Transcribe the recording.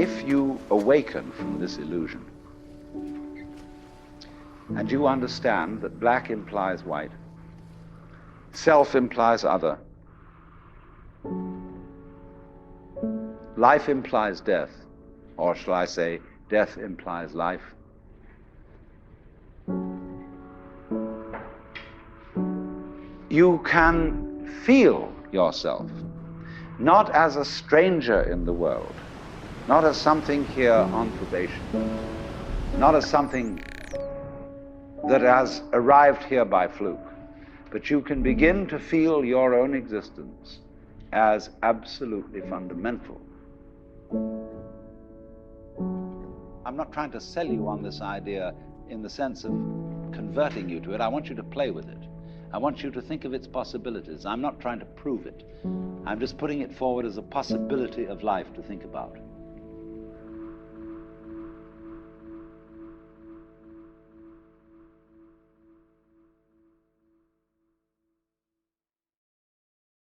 if you awaken from this illusion, and you understand that black implies white, self implies other, life implies death, or shall I say, death implies life, you can feel yourself not as a stranger in the world, not as something here on probation, not as something that has arrived here by fluke, but you can begin to feel your own existence as absolutely fundamental. I'm not trying to sell you on this idea in the sense of converting you to it. I want you to play with it. I want you to think of its possibilities. I'm not trying to prove it. I'm just putting it forward as a possibility of life to think about.